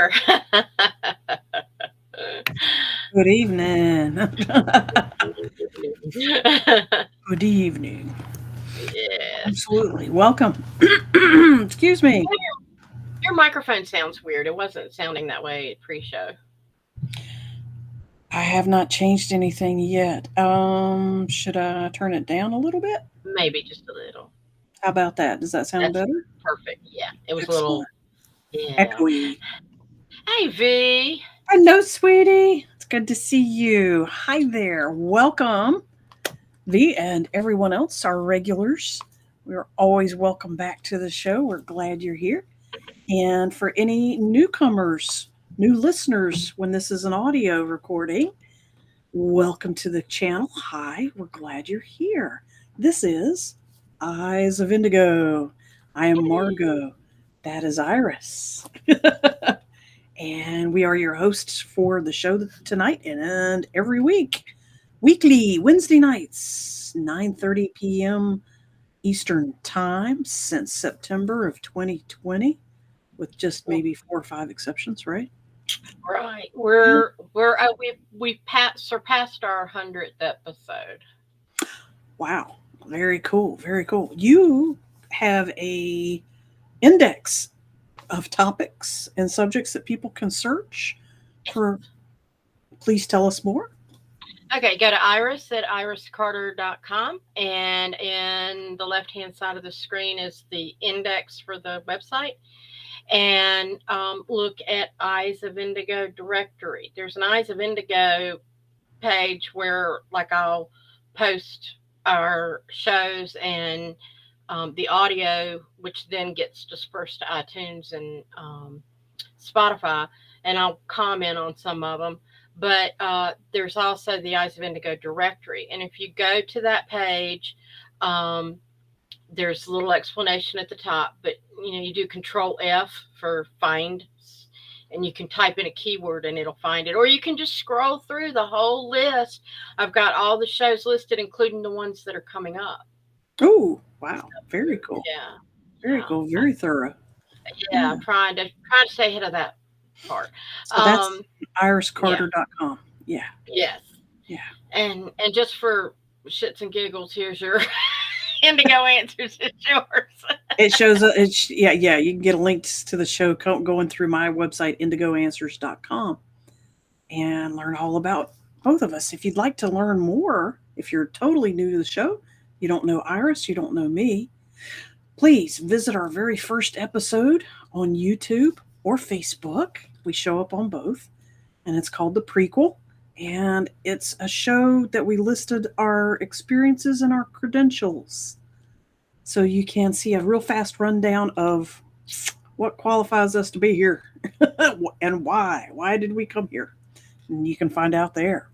here. Good evening. Good evening. Yes. Absolutely. Welcome. Excuse me. Your microphone sounds weird. It wasn't sounding that way pre-show. I have not changed anything yet. Should I turn it down a little bit? Maybe just a little. How about that? Does that sound That's better? perfect. Yeah. It was a Excellent. little, yeah. Echoey. Hey, V. Hello, sweetie. It's good to see you. Hi there. Welcome, V and everyone else, our regulars. We're always welcome back to the show. We're glad you're here. And for any newcomers, new listeners, when this is an audio recording, welcome to the channel. Hi, we're glad you're here. This is Eyes of Indigo. I am Margot. That is Iris. And we are your hosts for the show tonight and every week. Weekly, Wednesday nights, 9:30 p.m. Eastern Time since September of 2020, with just maybe 4 or 5 exceptions, right? Right. Yeah. We surpassed our 100th episode. Wow. Very cool. Very cool. You have a index of topics and subjects that people can search for. Please tell us more. Okay, go to Iris at iriscarter.com, and in the left hand side of the screen is the index for the website. And look at Eyes of Indigo directory. There's an Eyes of Indigo page where, like, I'll post our shows and the audio, which then gets dispersed to iTunes and Spotify, and I'll comment on some of them. But there's also the Eyes of Indigo directory. And if you go to that page, um, there's a little explanation at the top, but you do Control F for find, and you can type in a keyword and it'll find it. Or you can just scroll through the whole list. I've got all the shows listed, including the ones that are coming up. Oh, wow. Very cool. Yeah, Very cool. yeah, Very thorough. yeah. Yeah. I'm trying to stay ahead of that part. So that's Um, yeah, iriscarter.com. Yeah. yes, Yeah. and just for shits and giggles, here's your Indigo answers. It's yours. It shows up. Yeah. Yeah. You can get links to the show going through my website, indigoanswers.com, and learn all about both of us. If you'd like to learn more, if you're totally new to the show, you don't know Iris, you don't know me, please visit our very first episode on YouTube or Facebook. We show up on both, and it's called The Prequel. And it's a show that we listed our experiences and our credentials. So you can see a real fast rundown of what qualifies us to be here and why. Why did we come here? And you can find out there.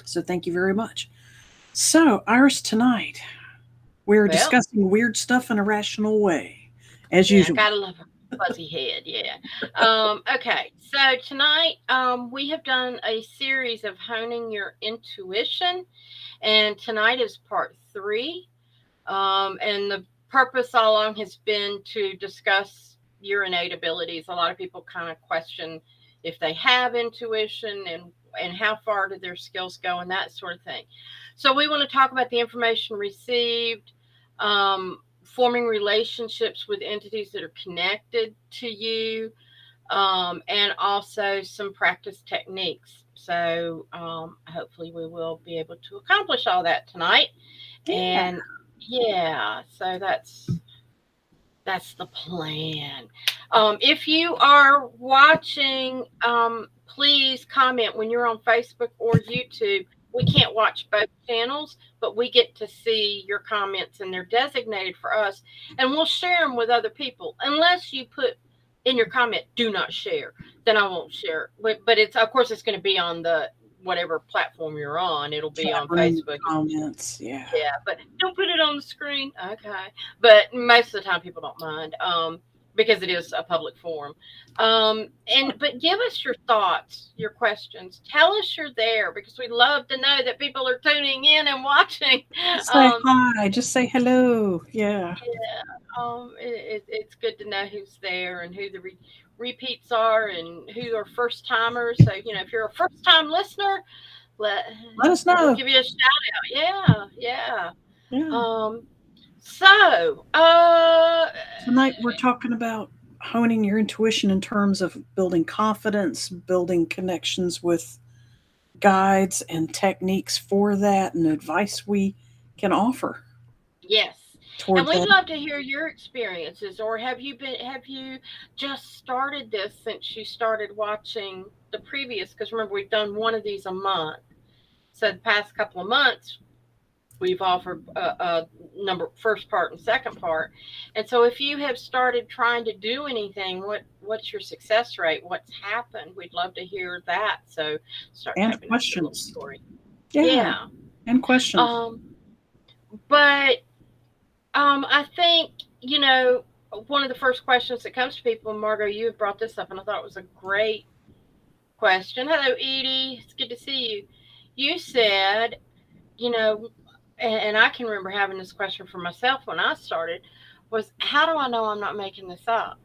So thank you very much. So, Iris, tonight we're Well, discussing weird stuff in a rational way, as yeah, usual. gotta love a fuzzy head. Yeah. Okay. So tonight, we have done a series of honing your intuition, and tonight is part three. And the purpose all along has been to discuss your innate abilities. A lot of people kind of question if they have intuition and how far do their skills go and that sort of thing. So we want to talk about the information received, forming relationships with entities that are connected to you, and also some practice techniques. So hopefully we will be able to accomplish all that tonight. Yeah. And yeah, so that's the plan. If you are watching, please comment when you're on Facebook or YouTube. We can't watch both channels, but we get to see your comments and they're designated for us, and we'll share them with other people. Unless you put in your comment, "Do not share," then I won't share. But it's, of course, it's going to be on the whatever platform you're on. It'll be Chat on room Facebook. comments. Yeah. Yeah, but don't put it on the screen. Okay. But most of the time people don't mind, because it is a public forum. And but give us your thoughts, your questions. Tell us you're there because we love to know that people are tuning in and watching. Just say Um, hi. Just say hello. Yeah. It's good to know who's there and who the repeats are and who are first timers. So if you're a first time listener, let Let us we'll know. give you a shout out. Yeah, yeah. Yeah. Um, so Tonight we're talking about honing your intuition in terms of building confidence, building connections with guides and techniques for that, and advice we can offer yes, and toward we'd that. love to hear your experiences. Or have you just started this since you started watching the previous? Because remember, we've done one of these a month. So the past couple of months, we've offered a number first part and second part. And so if you have started trying to do anything, what's your success rate? What's happened? We'd love to hear that. So start And typing up your little questions. story. Yeah. Yeah. And questions. um but I think, one of the first questions that comes to people, and Margot, you have brought this up, and I thought it was a great question. Hello, Edie. It's good to see you. You said, you know, and I can remember having this question for myself when I started, was how do I know I'm not making this up?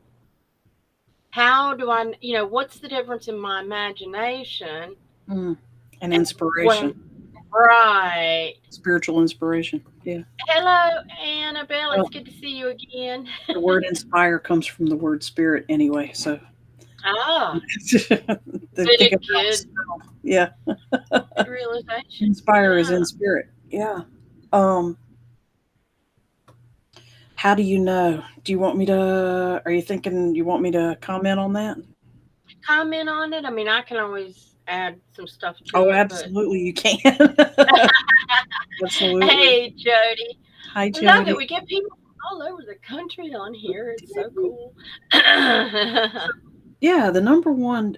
How do I, what's the difference in my imagination Mm. And and what inspiration, I'm right? spiritual inspiration. Yeah. Hello, Annabelle. It's Well, good to see you again. the word inspire comes from the word spirit anyway. So Ah, think good, of how it's good, spelled. Yeah. good realization. Inspire is in Yeah. spirit. Yeah. Um, how do you know? Do you want me to, are you thinking you want me to comment on that? Comment on it. I mean, I can always add some stuff to Oh, it, but absolutely, you can. Absolutely. hey, Jody. Hi, Love it. Jody. We get people from all over the country on here. It's so cool. Yeah, the number one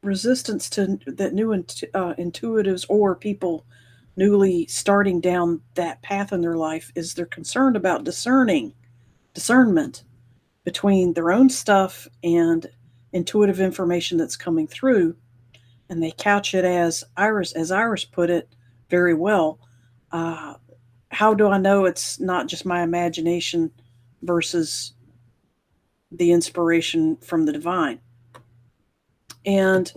resistance to that new intuitives or people newly starting down that path in their life is they're concerned about discernment between their own stuff and intuitive information that's coming through, and they couch it as Iris put it very well. Uh, how do I know it's not just my imagination versus the inspiration from the divine? And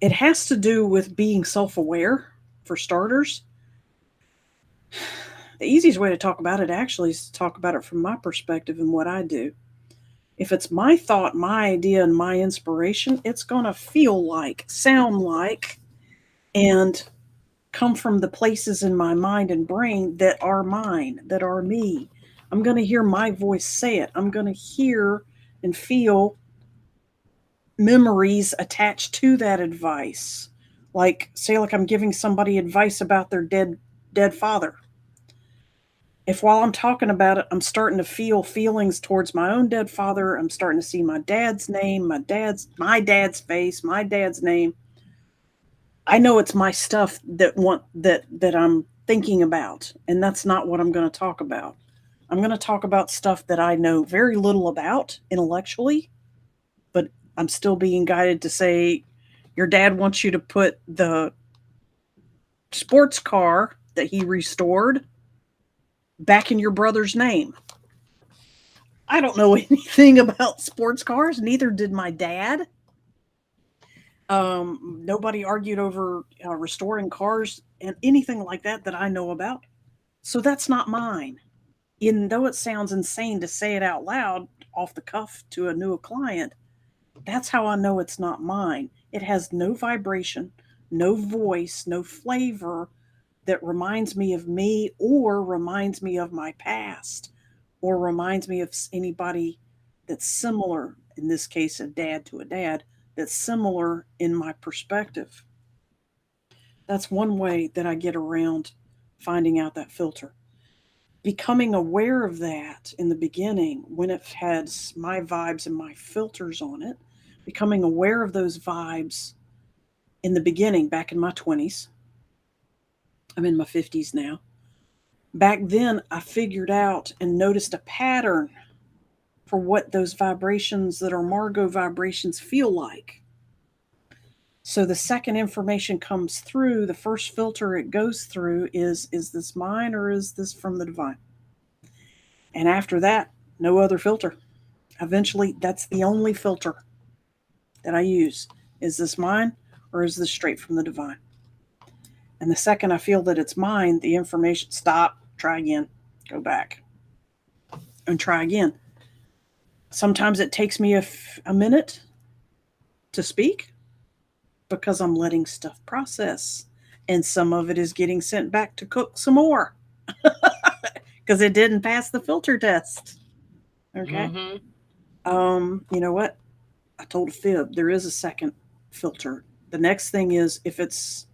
it has to do with being self aware, for starters. The easiest way to talk about it actually is to talk about it from my perspective and what I do. If it's my thought, my idea, and my inspiration, it's going to feel like, sound like, and come from the places in my mind and brain that are mine, that are me. I'm going to hear my voice say it. I'm going to hear and feel memories attached to that advice. Like, say, like I'm giving somebody advice about their dead father. If while I'm talking about it, I'm starting to feel feelings towards my own dead father, I'm starting to see my dad's name, my dad's face, my dad's name. I know it's my stuff that I'm thinking about, and that's not what I'm going to talk about. I'm going to talk about stuff that I know very little about intellectually, but I'm still being guided to say your dad wants you to put the sports car that he restored back in your brother's name. I don't know anything about sports cars, neither did my dad. Nobody argued over restoring cars and anything like that I know about. So that's not mine. Even though it sounds insane to say it out loud off the cuff to a new client, that's how I know it's not mine. It has no vibration, no voice, no flavor that reminds me of me or reminds me of my past or reminds me of anybody that's similar, in this case, a dad to a dad, that's similar in my perspective. That's one way that I get around finding out that filter. Becoming aware of that in the beginning when it has my vibes and my filters on it, becoming aware of those vibes in the beginning, back in my 20s. I'm in my 50s now. Back then, I figured out and noticed a pattern for what those vibrations that are Margot vibrations feel like. So the second information comes through, the first filter it goes through is this mine or is this from the divine? And after that, No other filter. Eventually, that's the only filter that I use. Is this mine or is this straight from the divine? And the second I feel that it's mine, the information, stop, try again, go back, and try again. Sometimes it takes me a minute to speak because I'm letting stuff process. And some of it is getting sent back to cook some more because it didn't pass the filter test. Okay. Mm-hmm. You know what? I told a fib. There is a second filter. The next thing is if it's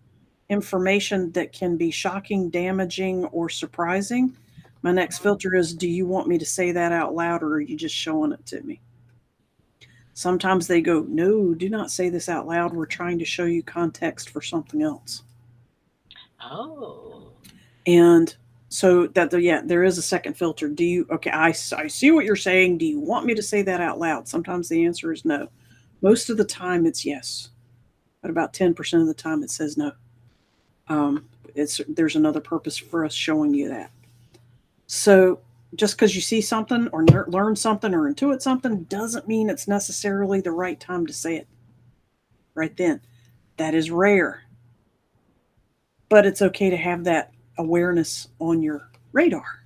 information that can be shocking, damaging, or surprising, my next filter is do you want me to say that out loud or are you just showing it to me? Sometimes they go, no, do not say this out loud. We're trying to show you context for something else. Oh. And so yeah, there is a second filter. Do you, okay, I see what you're saying. Do you want me to say that out loud? Sometimes the answer is no. Most of the time it's yes, but about 10% of the time it says no. Um, there's another purpose for us showing you that. So just because you see something or learn something or intuit something doesn't mean it's necessarily the right time to say it right then. That is rare, but it's okay to have that awareness on your radar.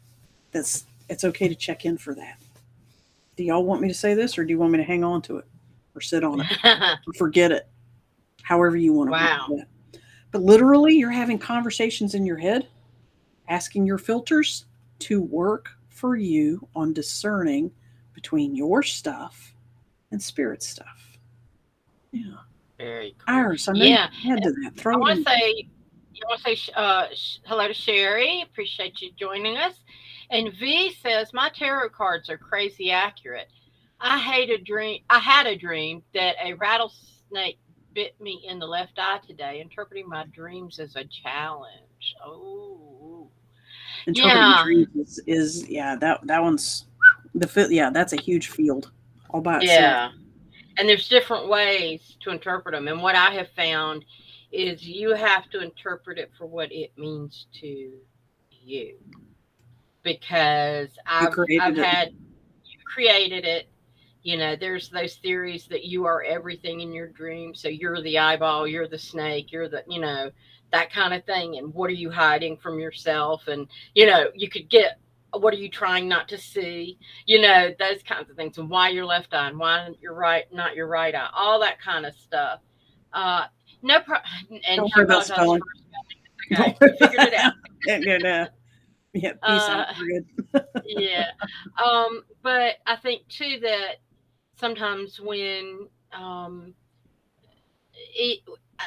It's okay to check in for that. Do y'all want me to say this or do you want me to hang on to it or sit on it or forget it? However you want to work Wow. it. But literally, you're having conversations in your head, asking your filters to work for you on discerning between your stuff and spirit stuff. Yeah. Very cool. Iris, I know you Yeah. can add to that. I Throw it want to in. say, I want to say hello to Sherry. Appreciate you joining us. And V says my tarot cards are crazy accurate. I hate a dream. I had a dream that a rattlesnake bit me in the left eye today, interpreting my dreams as a challenge. Oh, Interpreting yeah, dreams is yeah, that one's yeah, that's a huge field all by itself. yeah. And there's different ways to interpret them. And what I have found is you have to interpret it for what it means to you. Because You I've created it. had created it. You know, there's those theories that you are everything in your dream. So you're the eyeball, you're the snake, you're the, that kind of thing. And what are you hiding from yourself? And, you could get, what are you trying not to see? Those kinds of things. And why your left eye and why your right, not your right eye, all that kind of stuff. Uh, no, and Don't she worry about apologized spelling. for her spelling. Okay, we figured it out. Yeah, yeah, peace out. Uh, We're good. yeah. But I think too that sometimes when it,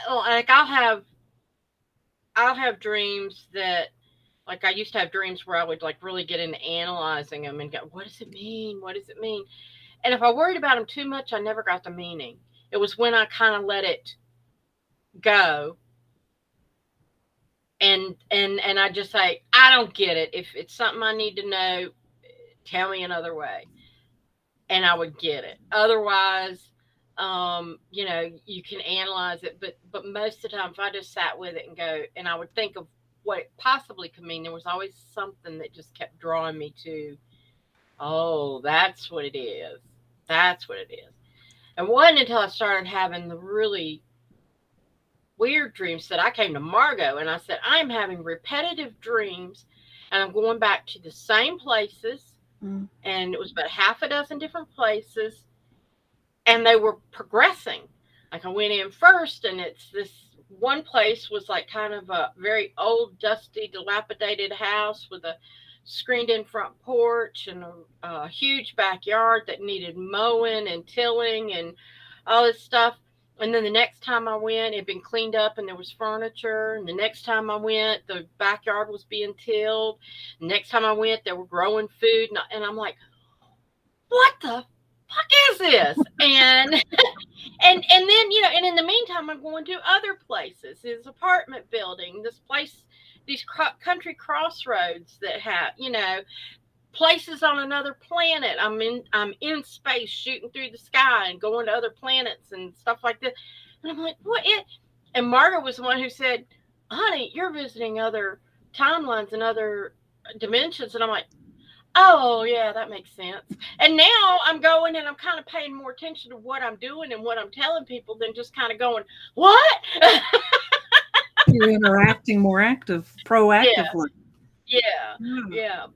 like I'll have dreams that, like, I used to have dreams where I would like really get into analyzing them and go, what does it mean? What does it mean? And if I worried about them too much, I never got the meaning. It was when I kind of let it go and I just say, I don't get it. If it's something I need to know, tell me another way, and I would get it. Otherwise, you can analyze it, but most of the time, if I just sat with it and go, and I would think of what it possibly could mean, there was always something that just kept drawing me to, oh, that's what it is. That's what it is. And it wasn't until I started having the really weird dreams that I came to Margot and I said, I'm having repetitive dreams and I'm going back to the same places. Mm. And it was about half a dozen different places and they were progressing. Like I went in first, and it's this one place was like kind of a very old, dusty, dilapidated house with a screened in front porch and a huge backyard that needed mowing and tilling and all this stuff. And then the next time I went, it had been cleaned up and there was furniture. And the next time I went, the backyard was being tilled. The next time I went, they were growing food. And I'm like, what the fuck is this? And then and in the meantime I'm going to other places, this apartment building, this place, these country crossroads that have places on another planet. I'm in space shooting through the sky and going to other planets and stuff like this, and I'm like, what it and Margaret was the one who said, honey, you're visiting other timelines and other dimensions. And I'm like, Oh, yeah, that makes sense. And now I'm going and I'm kind of paying more attention to what I'm doing and what I'm telling people than just kind of going, what? You're interacting more Yeah, proactively. yeah, Yeah. yeah.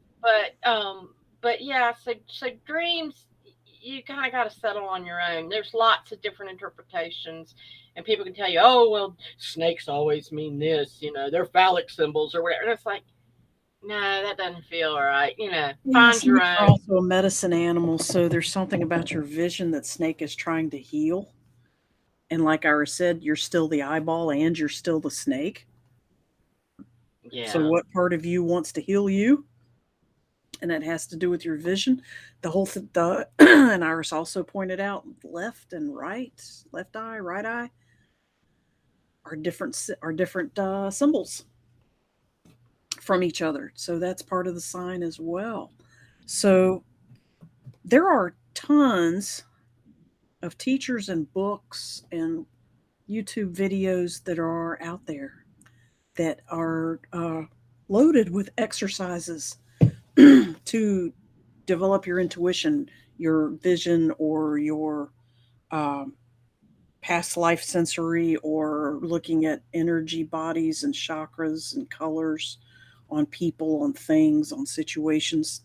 But yeah, so dreams, you kind of got to settle on your own. There's lots of different interpretations, and people can tell you, oh, well, snakes always mean this, they're phallic symbols or whatever. And it's like, no, that doesn't feel right. Yeah, Find your snakes are own. also a medicine animal, so there's something about your vision that snake is trying to heal. And like Iris said, you're still the eyeball and you're still the snake. So Yeah. what part of you wants to heal you? And that has to do with your vision. The and Iris also pointed out left and right, left eye, right eye are different symbols from each other. So that's part of the sign as well. So there are tons of teachers and books and YouTube videos that are out there that are loaded with exercises to develop your intuition, your vision, or your um, past life sensory, or looking at energy bodies and chakras and colors on people, on things, on situations,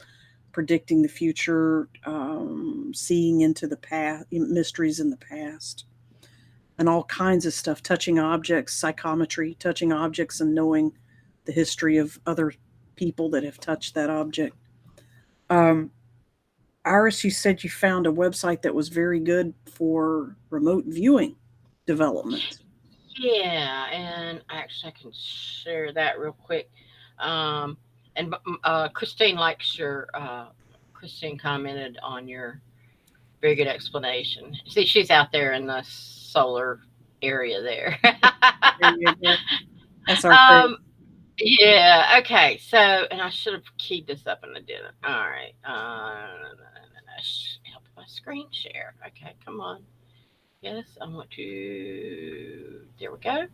predicting the future, seeing into the past, mysteries in the past, and all kinds of stuff, touching objects, psychometry, touching objects and knowing the history of other people that have touched that object. Um, Iris, you said you found a website that was very good for remote viewing development. Yeah, and actually, I can share that real quick. Um, and Christine likes Christine commented on your very good explanation. See, she's out there in the solar area there. There you go. That's our credit. um, yeah, okay. So, and I should have keyed this up and I didn't. All right. Help my screen share. Okay, come on. Yes, I want to. There we go.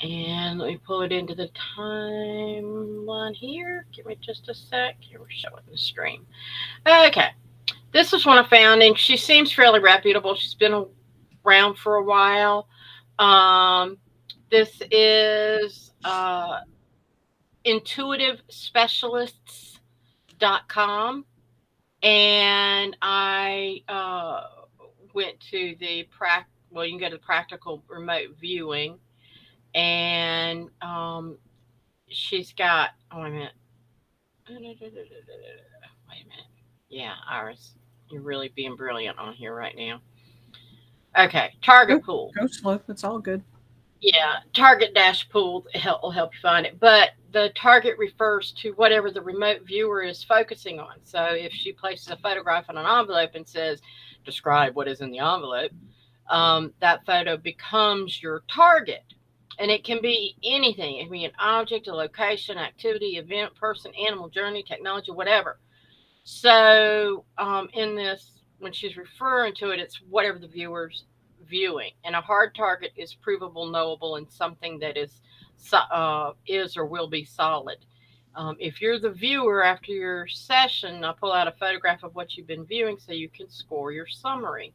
And let me pull it into the timeline here. Give me just a sec. Here we're showing the stream. Okay. This was one I found, and she seems fairly reputable. She's been around for a while. Um, this is intuitivespecialists.com. And I went to well, you can go to practical remote viewing, and she's got, oh, wait a minute. Wait a minute. Yeah, Iris, you're really being brilliant on here right now. Okay, Go, target pool. go slow. It's all good. Yeah, target dash pool will help you find it. But the target refers to whatever the remote viewer is focusing on. So if she places a photograph on an envelope and says, describe what is in the envelope, that photo becomes your target. And it can be anything. It can be an object, a location, activity, event, person, animal, journey, technology, whatever. So in this, when she's referring to it, it's whatever the viewer's viewing. And a hard target is provable, knowable, and something that is or will be solid. If you're the viewer after your session, I'll pull out a photograph of what you've been viewing so you can score your summary.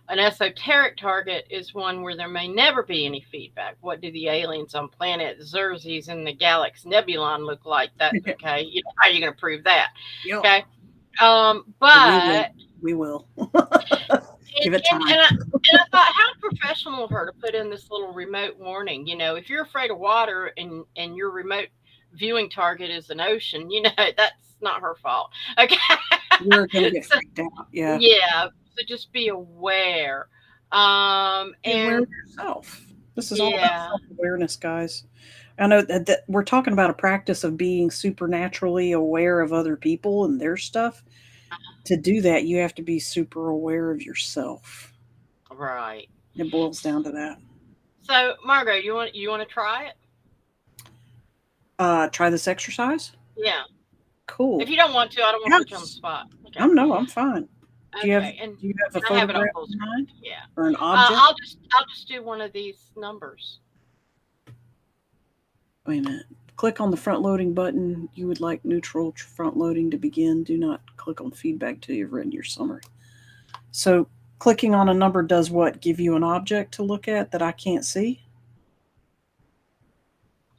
An esoteric target is one where there may never be any feedback. What do the aliens on planet Xerxes in the Galaxy Nebulon look like? That okay? How are you going to prove that? Yep. Okay. We will. But We will. and, Give it and, time. and, I, and I thought, how professional of her to put in this little remote warning. If you're afraid of water and your remote viewing target is an ocean, that's not her fault. Okay. You're going to get So freaked out. Yeah. yeah, so just be aware. Be aware And of yourself. This is all about yeah, self awareness, guys. I know that we're talking about a practice of being supernaturally aware of other people and their stuff. To do that, you have to be super aware of yourself. right. It boils down to that. So, Margot, you want to try it? Try this exercise. Yeah. If Cool. you don't want to, I don't want to put you on the Yes. spot. Okay. I'm no, I'm fine. Do you have Okay. And do you have a I have it on photograph full in screen. mind Yeah. or an object? I'll just do one of these numbers. Wait a minute. Click on the front loading button. You would like neutral front loading to begin. Do not click on feedback till you've written your summary. So clicking on a number does what? Give you an object to look at that I can't see?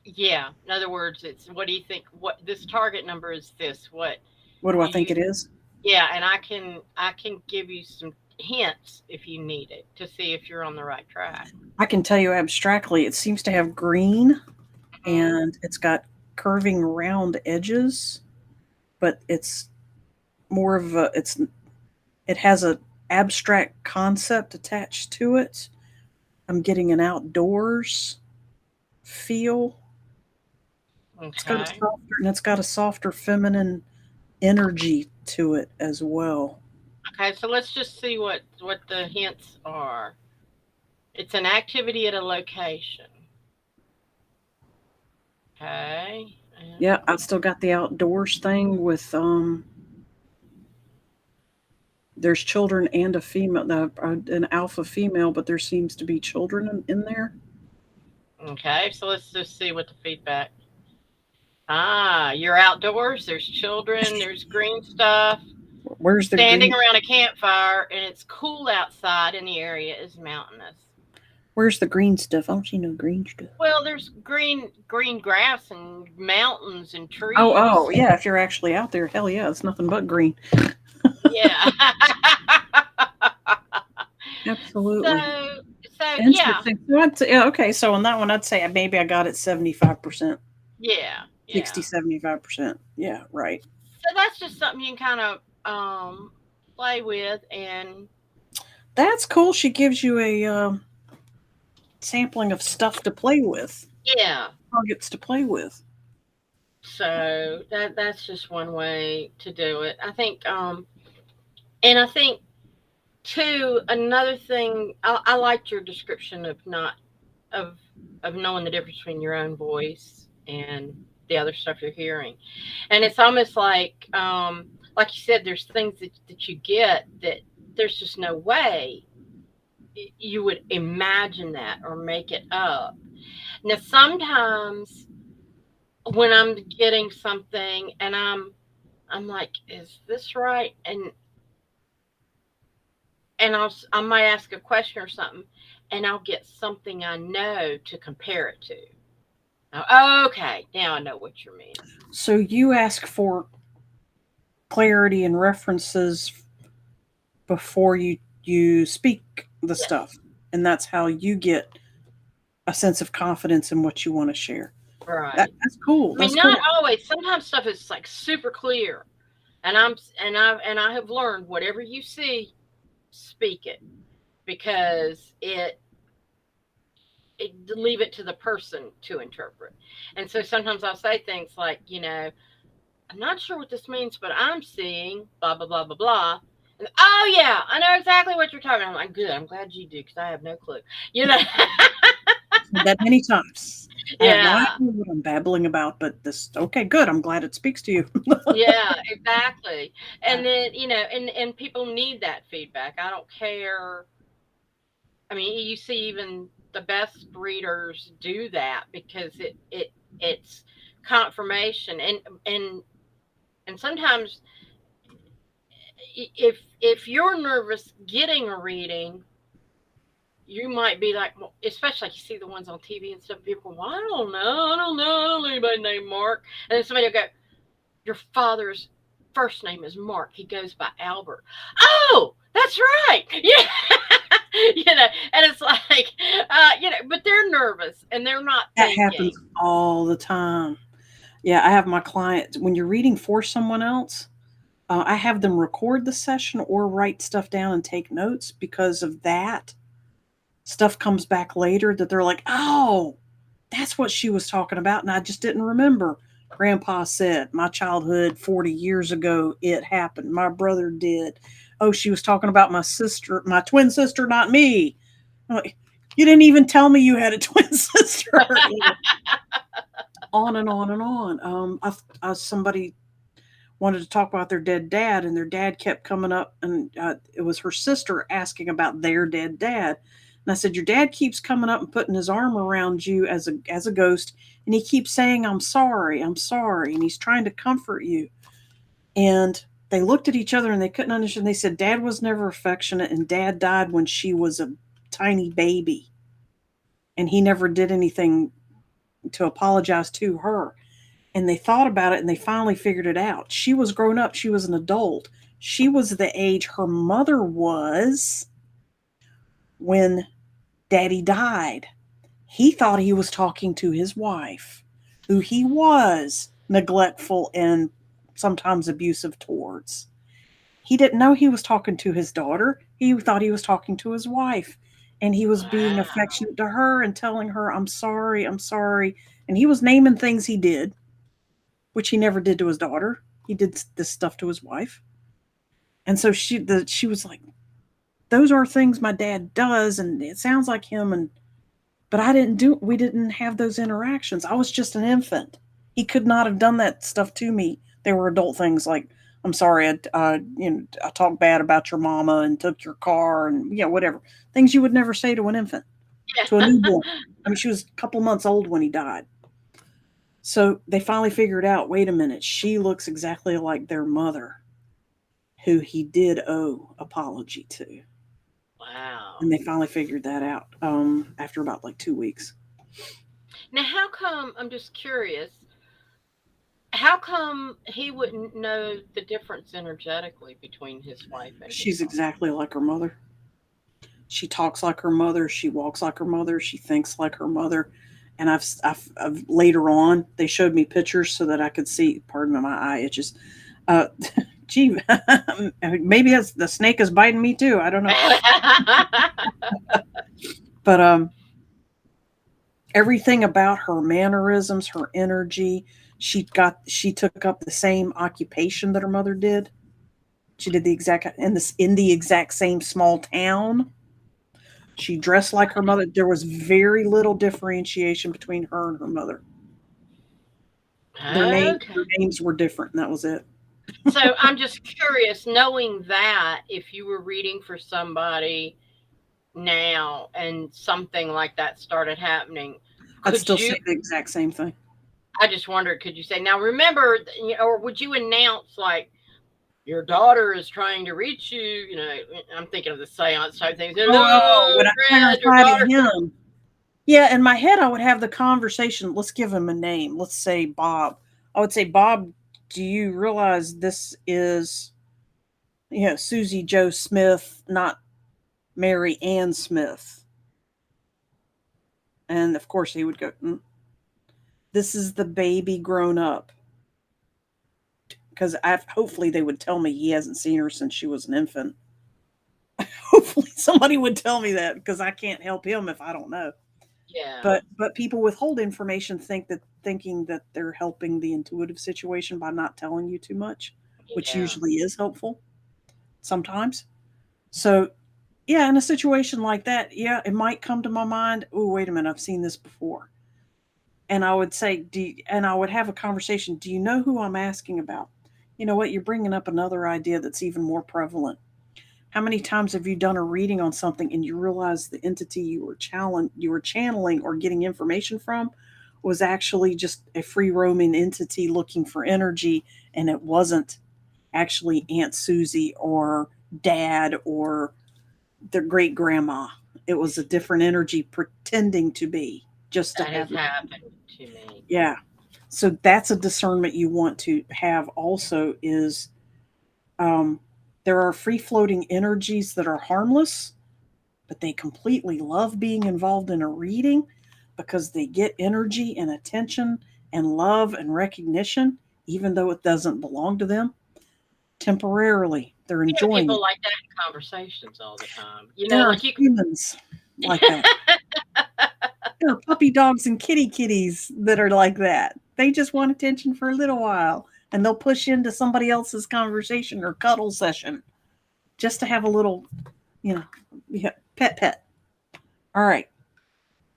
Yeah. In other words, it's what do you think? What this target number is this? What What do do I think you? it is? Yeah, and I can give you some hints if you need it to see if you're on the right track. I can tell you abstractly, it seems to have green Hmm. and it's got curving round edges, but it's more of a it has a abstract concept attached to it. I'm getting an outdoors feel. Okay. It's got a softer feminine energy to it as well. Okay. So let's just see what the hints are. It's an activity at a location. Okay. Yeah, I've still got the outdoors thing with there's children and a female, an alpha female, but there seems to be children in there. Okay. So let's just see what the feedback. Ah, you're outdoors. There's children. There's green stuff. Where's the Standing green? around a campfire, and it's cool outside, and the area is mountainous. Where's the green stuff? I don't see no green stuff. Well, there's green grass and mountains and Oh, oh, trees. yeah. If you're actually out there, hell yeah, it's nothing but green. Yeah. Absolutely. so so yeah. Interesting. So yeah, okay. So on that one, I'd say maybe I got it 75%, Yeah. 60, Yeah. 75%. Yeah, right. So that's just something you can kind of play with and That's cool. She gives you a sampling of stuff to play with, yeah. targets to play with. So that's just one way to do it. I think and I think too another thing I liked your description of not of of knowing the difference between your own voice and the other stuff you're hearing. And it's almost like you said, there's things that you get that there's just no way you would imagine that or make it up. Now sometimes when I'm getting something and I'm like, is this right? And I might ask a question or something, and I'll get something I know to compare it to. Oh, okay, now I know what you're meaning. So you ask for clarity and references before you speak the Yes, stuff, and that's how you get a sense of confidence in what you want to share. right. That's cool. I mean, That's not cool. always. Sometimes stuff is like super clear, and I have learned whatever you see, speak it because it leave it to the person to interpret. And so sometimes I'll say things like, I'm not sure what this means, but I'm seeing blah blah blah blah blah. And, oh yeah, I know exactly what you're talking about. I'm like, good. I'm glad you do because I have no clue. You know, Said that many times. I have no yeah, idea what I'm babbling about, but this okay, good. I'm glad it speaks to you. yeah, exactly. And then and people need that feedback. I don't care. I mean, you see, even the best readers do that because it's confirmation and sometimes if you're nervous getting a reading, you might be like, well, especially like you see the ones on TV and stuff. People go, well, I don't know anybody named Mark, and then somebody will go, your father's first name is Mark. He goes by Albert. Oh, that's right. Yeah. And it's like, but they're nervous and they're not That happens thinking. all the time. Yeah, I have my client when you're reading for someone else. I have them record the session or write stuff down and take notes because of that. Stuff comes back later that they're like, oh, that's what she was talking about. And I just didn't remember. Grandpa said, my childhood 40 years ago, it happened. My brother did. Oh, she was talking about my sister, my twin sister, not me. I'm like, you didn't even tell me you had a twin sister. On and on and on. Somebody wanted to talk about their dead dad, and their dad kept coming up, and it was her sister asking about their dead dad. And I said, your dad keeps coming up and putting his arm around you as a ghost, and he keeps saying, I'm sorry, and he's trying to comfort you. And they looked at each other and they couldn't understand. They said, Dad was never affectionate, and Dad died when she was a tiny baby, and he never did anything to apologize to her. And they thought about it and they finally figured it out. She was grown up, she was an adult. She was the age her mother was when Daddy died. He thought he was talking to his wife, who he was neglectful and sometimes abusive towards. He didn't know he was talking to his daughter. He thought he was talking to his wife. And he was being Wow. affectionate to her and telling her, I'm sorry, I'm sorry. And he was naming things he did, which he never did to his daughter. He did this stuff to his wife. And so she was like, those are things my dad does, and it sounds like him. And but we didn't have those interactions. I was just an infant. He could not have done that stuff to me. They were adult things like, I'm sorry, I talked bad about your mama and took your car, and whatever. Things you would never say to an infant, to a Yeah. newborn. I mean, she was a couple months old when he died. So they finally figured out, wait a minute, she looks exactly like their mother, who he did owe apology to. Wow. And they finally figured that out after about like 2 weeks. Now, how come, I'm just curious, how come he wouldn't know the difference energetically between his wife and his She's mom? exactly like her mother. She talks like her mother. She walks like her mother. She thinks like her mother. And I've later on they showed me pictures so that I could see. Pardon me, my eye itches. Uh, gee, maybe that's, the snake is biting me too. I don't know. But everything about her mannerisms, her energy, she took up the same occupation that her mother did. She did the exact in the exact same small town. She dressed like her mother. There was very little differentiation between her and her mother. Okay. Their names were different, and that was it. So I'm just curious, knowing that if you were reading for somebody now and something like that started happening, I'd could still say you? the exact same thing. I just wondered, could you say, now remember, or would you announce, like, your daughter is trying to reach you? I'm thinking of the seance type things. Oh, Hello, would I Fred, your clarify to daughter. him? Yeah, in my head, I would have the conversation. Let's give him a name. Let's say Bob. I would say, Bob, do you realize this is, Susie Joe Smith, not Mary Ann Smith? And of course, he would go, this is the baby grown up. Because hopefully they would tell me he hasn't seen her since she was an infant. Hopefully somebody would tell me that because I can't help him if I don't know. Yeah, But people withhold information thinking that they're helping the intuitive situation by not telling you too much, which yeah. usually is helpful sometimes. So yeah, in a situation like that, yeah, it might come to my mind. Oh, wait a minute, I've seen this before, and I would say, and I would have a conversation. Do you know who I'm asking about? You know what? You're bringing up another idea that's even more prevalent. How many times have you done a reading on something and you realize the entity you were channeling or getting information from was actually just a free roaming entity looking for energy, and it wasn't actually Aunt Susie or Dad or their great grandma. It was a different energy pretending to be just to That has have. happened to me. Yeah. So that's a discernment you want to have also is um, there are free floating energies that are harmless, but they completely love being involved in a reading because they get energy and attention and love and recognition, even though it doesn't belong to them temporarily. They're We have enjoying people it. like that in conversations all the time. There are Like you can. humans like that. There are puppy dogs and kitty kitties that are like that. They just want attention for a little while and they'll push into somebody else's conversation or cuddle session just to have a little, you know, yeah, pet. All right.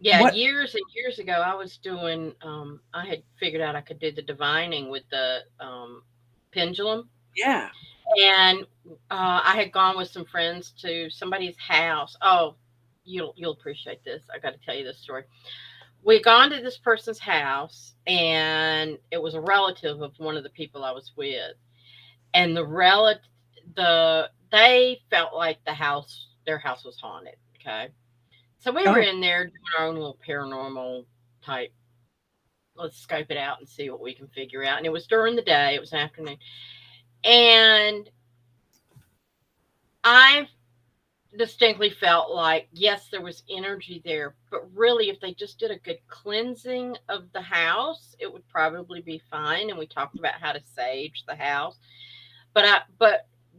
Yeah, What? years and years ago, I was doing. I had figured out I could do the divining with the pendulum, Yeah. and I had gone with some friends to somebody's house. Oh, you'll appreciate this. I got to tell you this story. We had gone to this person's house, and it was a relative of one of the people I was with, and they felt like their house was haunted. Okay, so we were Oh, in there doing our own little paranormal type. Let's scope it out and see what we can figure out. And it was during the day. It was an afternoon, and I distinctly felt like, yes, there was energy there, but really, if they just did a good cleansing of the house, it would probably be fine. And we talked about how to sage the house. But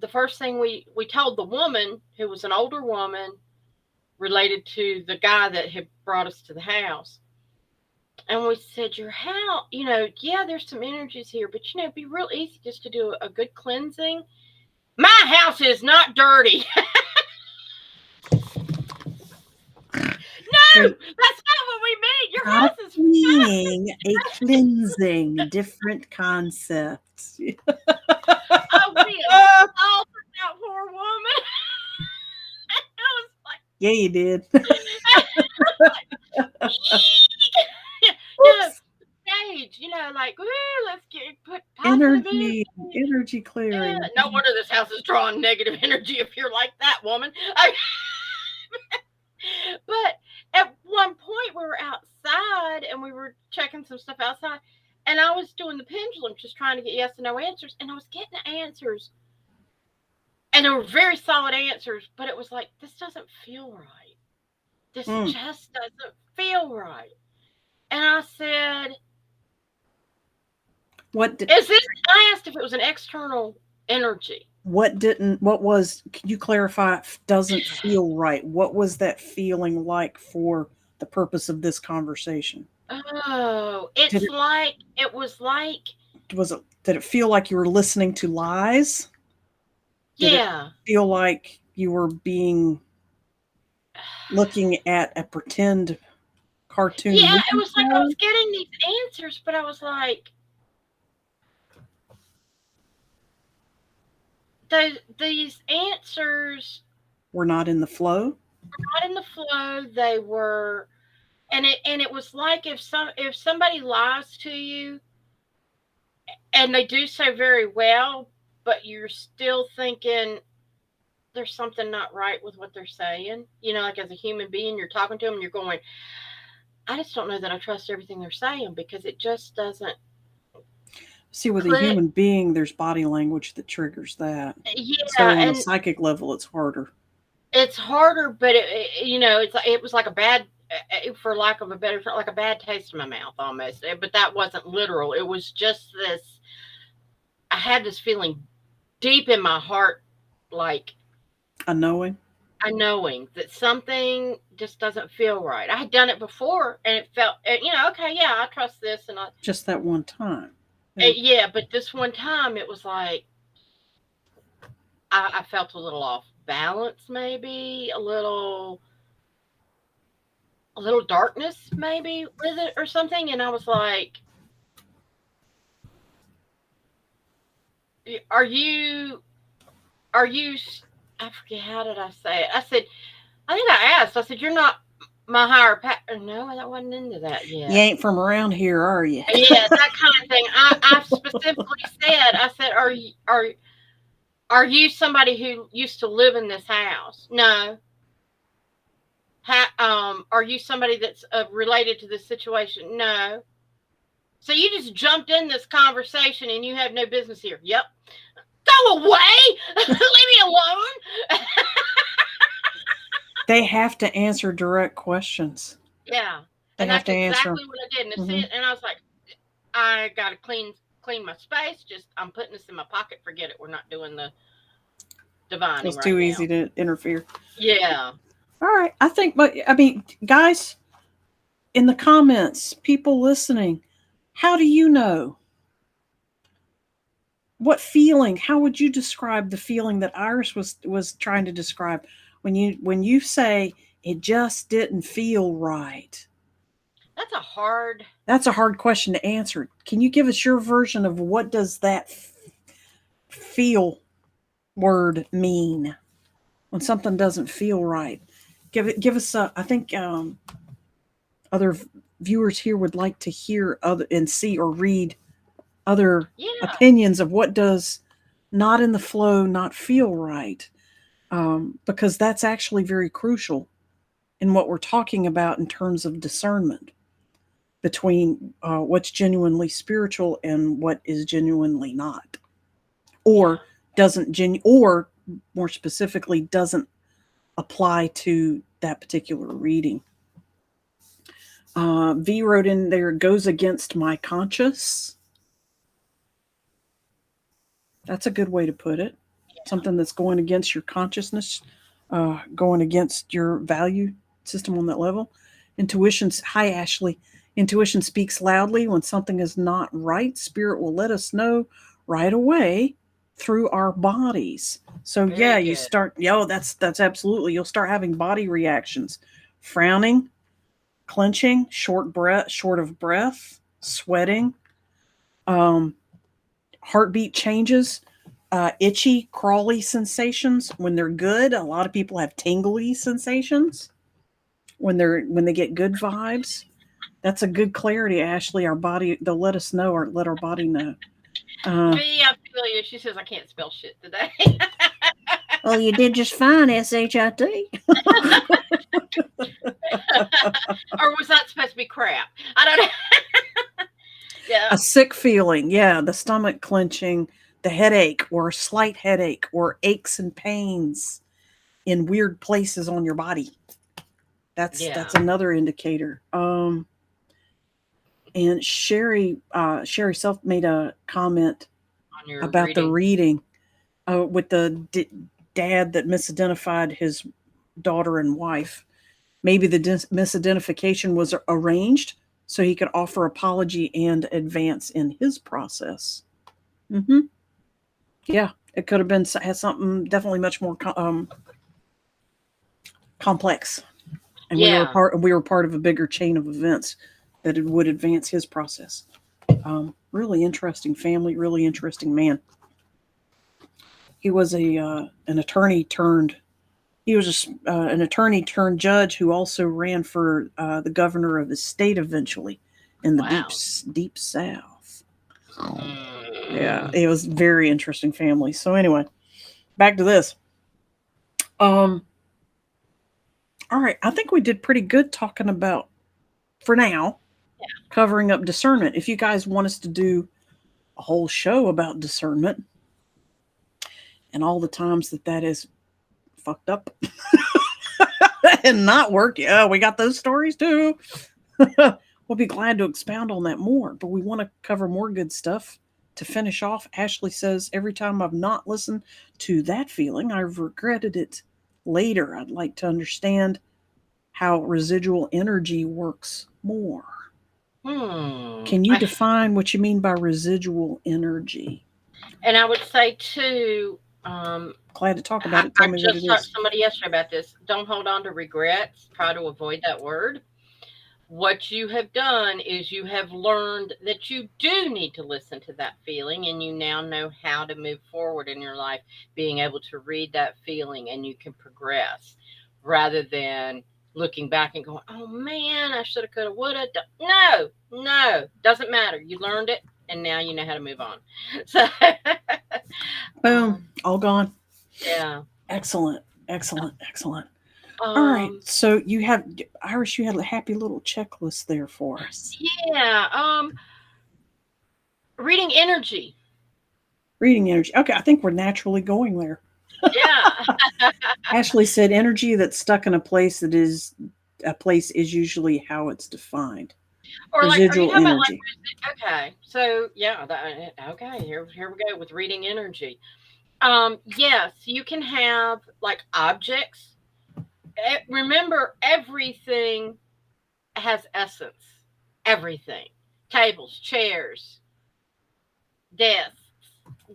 the first thing we told the woman, who was an older woman related to the guy that had brought us to the house, and we said, your house, yeah, there's some energies here, but it'd be real easy just to do a good cleansing. My house is not dirty. No, there's that's not what we mean. Your not a house is cleaning, a cleansing, different concept. oh, we assaulted that poor woman. I was Yeah, you did. like, no, Whoops. stage, like, "Woo, let's put positive energy." Energy Yeah, clearing. no wonder this house is drawing negative energy if you're like that woman. But at one point, we were outside and we were checking some stuff outside, and I was doing the pendulum, just trying to get yes and no answers, and I was getting answers, and they were very solid answers, but it was like, this doesn't feel right. This Mm. just doesn't feel right. And I said, What did, is this? I asked if it was an external energy. what didn't, what was, can you clarify, doesn't feel right? What was that feeling like for the purpose of this conversation? Oh, Did it was like, did it feel like you were listening to lies? Did it yeah, feel like you were being looking at a pretend cartoon yeah, it movie was like I show? was getting these answers, but I was like, these answers We're not in the flow? not in the flow. They were, and it was like, if somebody lies to you and they do so very well, but you're still thinking there's something not right with what they're saying. Like, as a human being, you're talking to them and you're going, I just don't know that I trust everything they're saying because it just doesn't See, with a click. human being, there's body language that triggers that. So Yeah, on a and psychic level, it's harder. it's harder, but it was like a bad, for lack of a better term, like a bad taste in my mouth almost. But that wasn't literal. It was just this. I had this feeling deep in my heart, like A knowing, a knowing that something just doesn't feel right. I had done it before, and it felt, okay, yeah, I trust this, and just that one time. Yeah. yeah, but this one time it was like I felt a little off balance, maybe a little darkness, maybe with it or something, and I was like, "Are you? Are you?" I forget, how did I say it. I said, I think I asked. I said, "You're not my higher power." No, I wasn't into that You yet. ain't from around here, are you? Yeah, that kind of thing. I specifically said, I said, are you somebody who used to live in this house? No. Are you somebody that's related to this situation? No. So you just jumped in this conversation and you have no business here. Yep. Go away. Leave me alone. They have to answer direct questions. Yeah. They And have that's to answer exactly what I did. them. And I was like, I gotta clean my space. Just, I'm putting this in my pocket. Forget it. We're not doing the divining It's right too now. easy to interfere. Yeah. All right. I think, but I mean, guys, in the comments, people listening, how do you know? What feeling? How would you describe the feeling that Iris was trying to describe when you say it just didn't feel right? That's a hard. That's a hard question to answer. Can you give us your version of what does that feel word mean when something doesn't feel right? Give us. I think other viewers here would like to hear other and see or read other Yeah. opinions of what does not in the flow not feel right, because that's actually very crucial in what we're talking about in terms of discernment between what's genuinely spiritual and what is genuinely not, or Yeah. or more specifically doesn't apply to that particular reading. V wrote in there, goes against my conscious. That's a good way to put it. Something that's going against your consciousness, going against your value system on that level. Intuition's, hi, Ashley. Intuition speaks loudly when something is not right. Spirit will let us know right away through our bodies. So yeah, Very you good. start, that's absolutely, you'll start having body reactions, frowning, clenching, short of breath, sweating, um, heartbeat changes, itchy, crawly sensations when they're good. A lot of people have tingly sensations when they get good vibes. That's a good clarity, Ashley. Our body, they'll let us know or let our body know. Uh, V, I feel you. She says I can't spell shit today. well, you did just fine, SHIT. Or was that supposed to be crap? I don't know. Yeah. A sick feeling, yeah, the stomach clenching, the headache or a slight headache or aches and pains in weird places on your body. That's Yeah. another indicator. And Sherry Self made a comment On your about the reading. reading with the dad that misidentified his daughter and wife. Maybe the misidentification was arranged so he could offer apology and advance in his process. Mm-hmm. Yeah, it could have been has something definitely much more complex, and Yeah. we were part of a bigger chain of events that it would advance his process. Really interesting family, really interesting man. He was a an attorney turned. He was an attorney turned judge who also ran for the governor of his state eventually in the Wow. deep south. Yeah, Mm. it was very interesting family. So anyway, back to this. Um, all right, I think we did pretty good talking about for now covering up discernment. If you guys want us to do a whole show about discernment and all the times that is fucked up and not work, yeah, we got those stories too. We'll be glad to expound on that more, but we want to cover more good stuff. To finish off, Ashley says, every time I've not listened to that feeling, I've regretted it later. I'd like to understand how residual energy works more. Can you I, define what you mean by residual energy? and I would say too, um, Glad to talk about it. Tell I me what it just talked is. to somebody yesterday about this. Don't hold on to regrets. Try to avoid that word. What you have done is you have learned that you do need to listen to that feeling, and you now know how to move forward in your life, being able to read that feeling and you can progress rather than looking back and going, oh man, I should have, could have, would have. No, no, doesn't matter. You learned it and now you know how to move on. So, Boom. um, All gone. yeah. Excellent. Excellent. Excellent. All right. Um, So you have, Iris, you had a happy little checklist there for us. yeah. Reading energy. Reading energy. Okay. I think we're naturally going there. Yeah. Ashley said energy that's stuck in a place is usually how it's defined. Or like, are you Residual talking about energy. okay, so yeah, okay, here we go with reading energy. Yes, you can have like objects. Remember, everything has essence. Everything, tables, chairs, desks,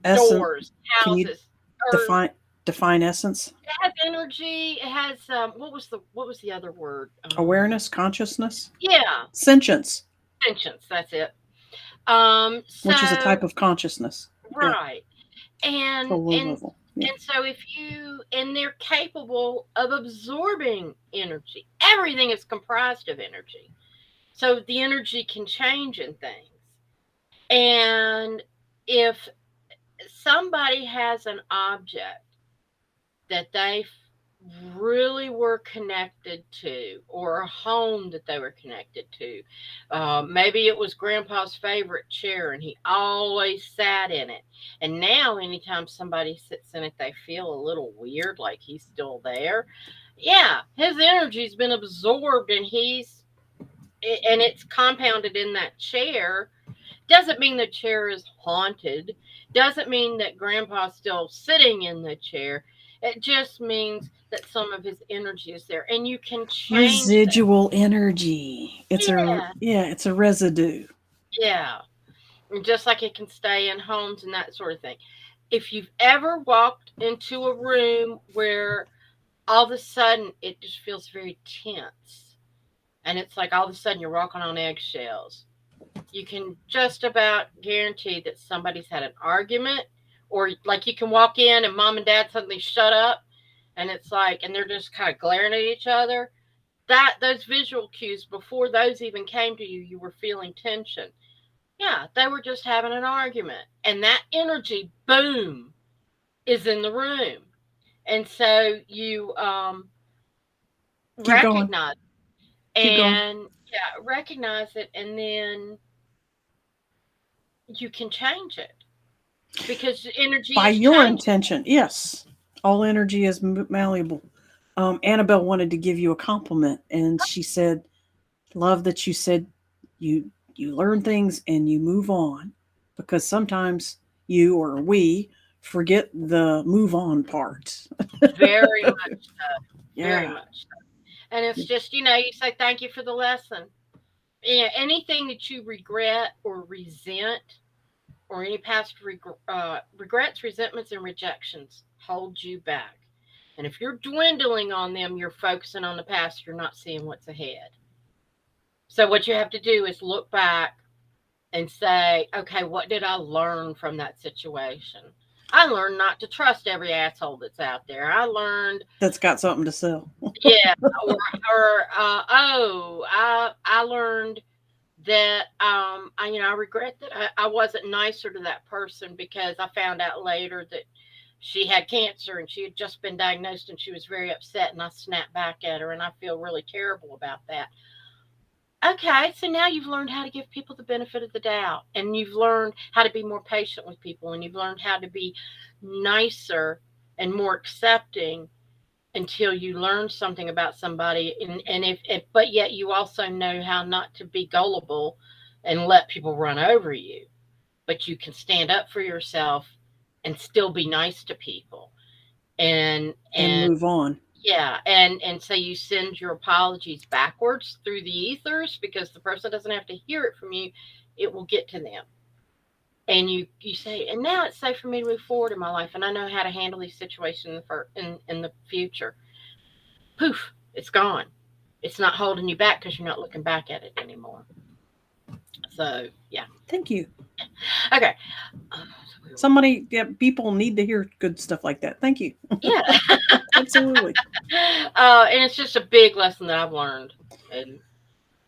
Essence. doors, Can you houses, earth. define define essence? It has energy. It has what was the other word? Awareness, consciousness, Yeah, sentience, sentience. That's it. which is a So type of consciousness. Yeah, right. a and low and level. Yeah. And so and they're capable of absorbing energy. Everything is comprised of energy. So the energy can change in things. And if somebody has an object that they really were connected to, or a home that they were connected to, maybe it was grandpa's favorite chair and he always sat in it. And now, anytime somebody sits in it, they feel a little weird, like he's still there. Yeah, his energy's been absorbed and it's compounded in that chair. Doesn't mean the chair is haunted. Doesn't mean that grandpa's still sitting in the chair. It just means that some of his energy is there and you can change that. Residual energy. Yeah. It's a residue. Yeah. And just like it can stay in homes and that sort of thing. If you've ever walked into a room where all of a sudden it just feels very tense and it's like all of a sudden you're walking on eggshells, you can just about guarantee that somebody's had an argument, or like you can walk in and mom and dad suddenly shut up and it's like and they're just kind of glaring at each other. That those visual cues, before those even came to you, you were feeling tension. Yeah, they were just having an argument, and that energy, boom, is in the room. And so you Keep going. recognize, Keep going. and yeah, recognize it, and then you can change it because energy By is your changing. intention, yes. All energy is malleable. Annabelle wanted to give you a compliment, and she said, "Love that you said you learn things and you move on, because sometimes you or we forget the move on part." Very much so. Very Yeah. much so. And it's just, you say thank you for the lesson. Yeah, anything that you regret or resent, or any past regrets, resentments, and rejections hold you back. And if you're dwindling on them, you're focusing on the past, you're not seeing what's ahead. So, what you have to do is look back and say, okay, what did I learn from that situation? I learned not to trust every asshole that's out there. I learned, That's got something to sell. yeah, I learned that I regret that I wasn't nicer to that person because I found out later that she had cancer and she had just been diagnosed and she was very upset and I snapped back at her and I feel really terrible about that. Okay, so now you've learned how to give people the benefit of the doubt and you've learned how to be more patient with people and you've learned how to be nicer and more accepting until you learn something about somebody and if but yet you also know how not to be gullible and let people run over you, but you can stand up for yourself and still be nice to people. And And move on. yeah, and so you send your apologies backwards through the ethers because the person doesn't have to hear it from you, it will get to them. And you say, and now it's safe for me to move forward in my life and I know how to handle these situations in the future. Poof, it's gone. It's not holding you back because you're not looking back at it anymore. So yeah. Thank you. Okay. Somebody, yeah, people need to hear good stuff like that. Thank you. Yeah. Absolutely. And it's just a big lesson that I've learned, and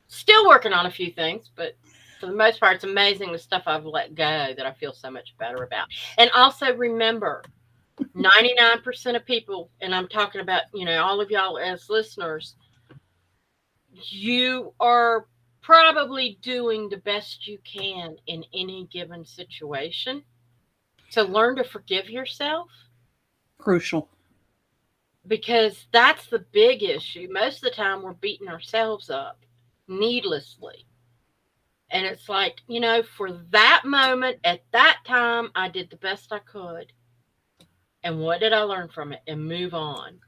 still working on a few things, but for the most part, it's amazing the stuff I've let go that I feel so much better about. And also remember, 99% of people, and I'm talking about all of y'all as listeners, you are probably doing the best you can in any given situation. So learn to forgive yourself Crucial. because that's the big issue. Most of the time, we're beating ourselves up needlessly. And it's like, for that moment at that time, I did the best I could. And what did I learn from it? And move on.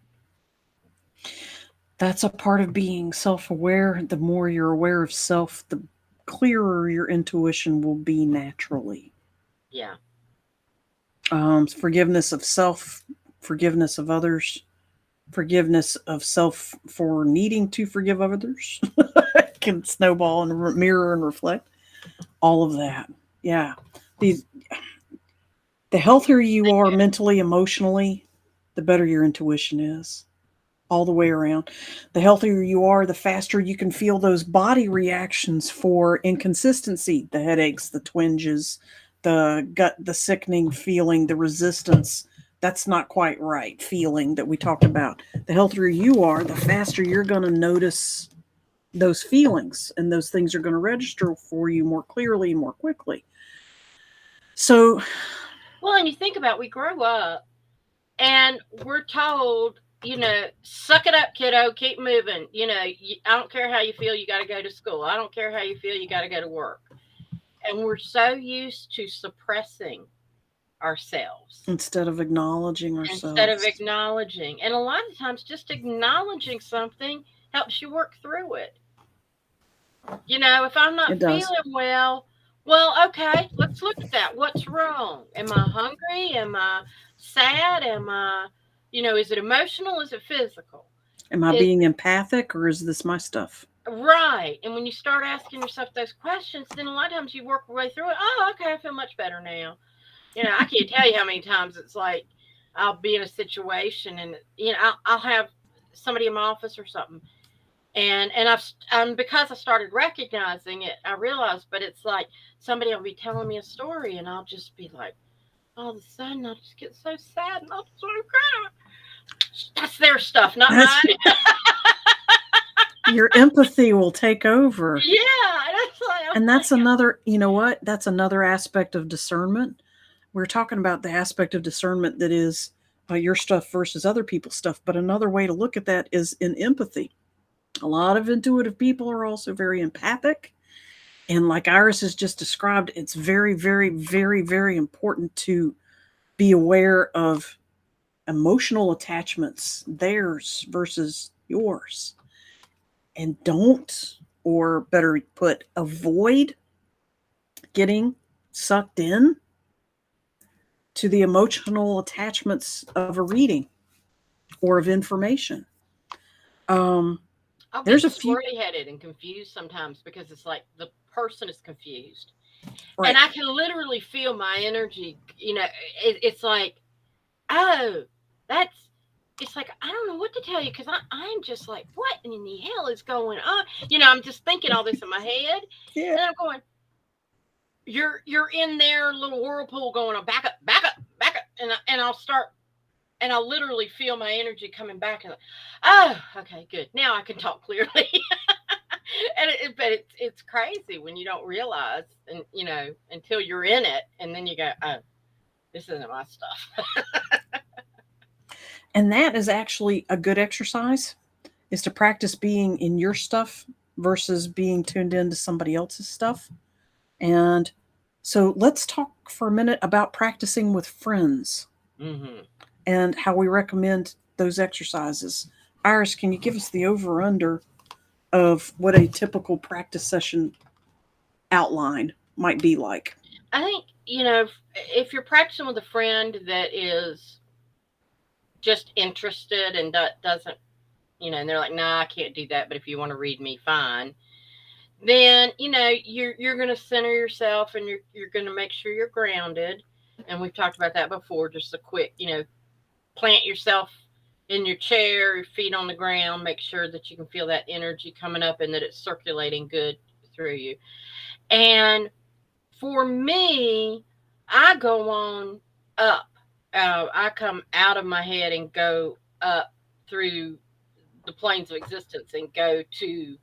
That's a part of being self aware. The more you're aware of self, the clearer your intuition will be naturally. Yeah. Forgiveness of self, forgiveness of others, forgiveness of self for needing to forgive others can snowball and mirror and reflect all of that. Yeah. These The healthier you are mentally, emotionally, the better your intuition is. All the way around. The healthier you are, the faster you can feel those body reactions for inconsistency, the headaches, the twinges, the gut, the sickening feeling, the resistance. That's not quite right feeling that we talked about. The healthier you are, the faster you're going to notice those feelings, and those things are going to register for you more clearly and more quickly. So, Well, and you think about, we grow up and we're told, suck it up, kiddo, keep moving. I don't care how you feel, you got to go to school. I don't care how you feel, you got to go to work. And we're so used to suppressing ourselves instead of acknowledging instead of ourselves, acknowledging. And a lot of times, just acknowledging something helps you work through it. If I'm not it does. feeling well, okay, let's look at that. What's wrong? Am I hungry? Am I sad? Is it emotional? Is it physical? Am I Is being empathic, or is this my stuff? right. And when you start asking yourself those questions, then a lot of times you work your way through it. Oh, okay, I feel much better now. I can't tell you how many times it's like I'll be in a situation and I'll have somebody in my office or something, and because I started recognizing it, I realized. But it's like somebody will be telling me a story, and I'll just be like, all of a sudden, I'll just get so sad, and I'll just cry. That's their stuff, not That's mine. your empathy will take over. Yeah, that's like I'm And like, that's another, you know what? That's another aspect of discernment. We're talking about the aspect of discernment that is your stuff versus other people's stuff. But another way to look at that is in empathy. A lot of intuitive people are also very empathic. And like Iris has just described, it's very, very, very, very important to be aware of emotional attachments, theirs versus yours. And don't, or better put, avoid getting sucked in to the emotional attachments of a reading or of information. Um, I'll get there's a few, squirrely headed and confused sometimes because it's like the person is confused, and right? I can literally feel my energy. It's like, oh, that's. It's like I don't know what to tell you because I'm just like, what in the hell is going on? I'm just thinking all this in my head, Yeah. and I'm going, you're in their little whirlpool going on, back up, back up, back up, and I'll start, and I'll literally feel my energy coming back, and like, oh, okay, good, now I can talk clearly. But it's crazy when you don't realize, and until you're in it, and then you go, oh, this isn't my stuff. And that is actually a good exercise, is to practice being in your stuff versus being tuned into somebody else's stuff. And so let's talk for a minute about practicing with friends Hmm. and how we recommend those exercises. Iris, can you give us the over under of what a typical practice session outline might be like? I think if you're practicing with a friend that is just interested and doesn't, and they're like, nah, I can't do that, but if you want to read me, fine. Then you're going to center yourself, and you're going to make sure you're grounded. And we've talked about that before. Just a quick, plant yourself in your chair, your feet on the ground. Make sure that you can feel that energy coming up and that it's circulating good through you. And for me, I go on up. I come out of my head and go up through the planes of existence and go to